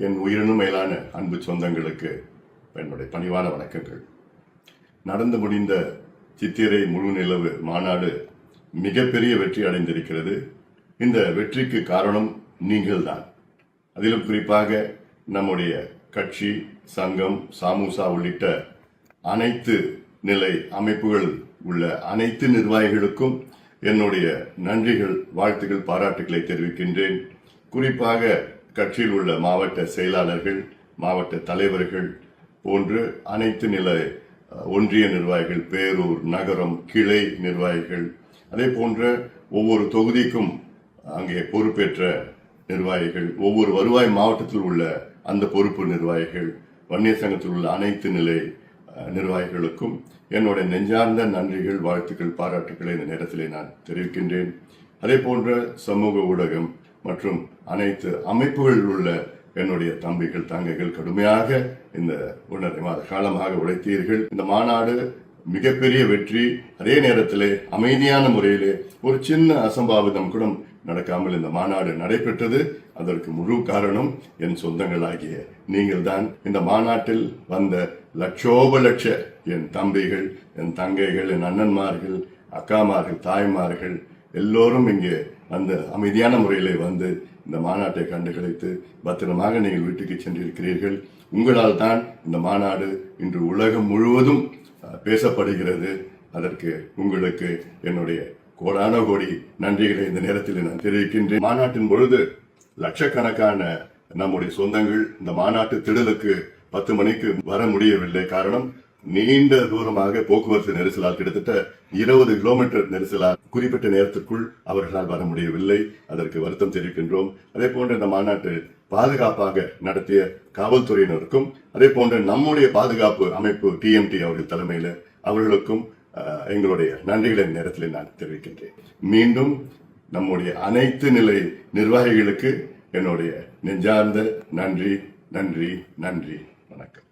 என் உயிரினும் மேலான அன்பு சொந்தங்களுக்கு என்னுடைய பணிவான வணக்கங்கள். நடந்து முடிந்த சித்திரை முழு நிலவு மாநாடு மிகப்பெரிய வெற்றி அடைந்திருக்கிறது. இந்த வெற்றிக்கு காரணம் நீங்கள்தான். அதிலும் குறிப்பாக நம்முடைய கட்சி, சங்கம், சாமுசா உள்ளிட்ட அனைத்து நிலை அமைப்புகள் உள்ள அனைத்து நிர்வாகிகளுக்கும் என்னுடைய நன்றிகள், வாழ்த்துக்கள், பாராட்டுகளை தெரிவிக்கின்றேன். குறிப்பாக கட்சியில் உள்ள மாவட்ட செயலாளர்கள், மாவட்ட தலைவர்கள் போன்று அனைத்து நிலை ஒன்றிய நிர்வாகிகள், பேரூர், நகரம், கிளை நிர்வாகிகள், அதே போன்ற ஒவ்வொரு தொகுதிக்கும் அங்கே பொறுப்பேற்ற நிர்வாகிகள், ஒவ்வொரு வருவாய் மாவட்டத்தில் உள்ள அந்த பொறுப்பு நிர்வாகிகள், வன்னியர் சங்கத்தில் உள்ள அனைத்து நிலை நிர்வாகிகளுக்கும் என்னுடைய நெஞ்சார்ந்த நன்றிகள், வாழ்த்துக்கள், பாராட்டுக்களை இந்த நேரத்திலே நான் தெரிவிக்கின்றேன். அதே போன்ற சமூக ஊடகம் மற்றும் அனைத்து அமைப்புகளில் உள்ள என்னுடைய தம்பிகள், தங்கைகள் கடுமையாக இந்த 1.5 மாத காலமாக உழைத்தீர்கள். இந்த மாநாடு மிகப்பெரிய வெற்றி. அதே நேரத்திலே அமைதியான முறையிலே ஒரு சின்ன அசம்பாவிதம் கூட நடக்காமல் இந்த மாநாடு நடைபெற்றது. அதற்கு முழு காரணம் என் சொந்தங்களாகிய நீங்கள் தான். இந்த மாநாட்டில் வந்த லட்சோப லட்ச என் தம்பிகள், என் தங்கைகள், என் அண்ணன்மார்கள், அக்காமார்கள், தாய்மார்கள் எல்லோரும் இங்கே அந்த அமைதியான முறையிலே வந்து இந்த மாநாட்டை கண்டுகளித்து பத்திரமாக நீங்கள் வீட்டுக்கு சென்றிருக்கிறீர்கள். உங்களால் தான் இந்த மாநாடு இன்று உலகம் முழுவதும் பேசப்படுகிறது. அதற்கு உங்களுக்கு என்னுடைய கோடான கோடி நன்றிகளை இந்த நேரத்தில் நான் தெரிவிக்கின்றேன். மாநாட்டின் பொழுது லட்சக்கணக்கான நம்முடைய சொந்தங்கள் இந்த மாநாட்டு திடலுக்கு 10 மணிக்கு வர முடியவில்லை. காரணம், நீண்ட தூரமாக போக்குவரத்து நெரிசலால், கிட்டத்தட்ட 20 கிலோமீட்டர் நெரிசலால் குறிப்பிட்ட நேரத்திற்குள் அவர்களால் வர முடியவில்லை. அதற்கு வருத்தம் தெரிவிக்கின்றோம். அதே போன்ற இந்த மாநாட்டு பாதுகாப்பாக நடத்திய காவல்துறையினருக்கும், அதே போன்ற நம்முடைய பாதுகாப்பு அமைப்பு TMT அவர்கள் தலைமையில் அவர்களுக்கும் எங்களுடைய நன்றிகளை நேரத்தில் நான் தெரிவிக்கின்றேன். மீண்டும் நம்முடைய அனைத்து நிலை நிர்வாகிகளுக்கு என்னுடைய நெஞ்சார்ந்த நன்றி, நன்றி, நன்றி. வணக்கம்.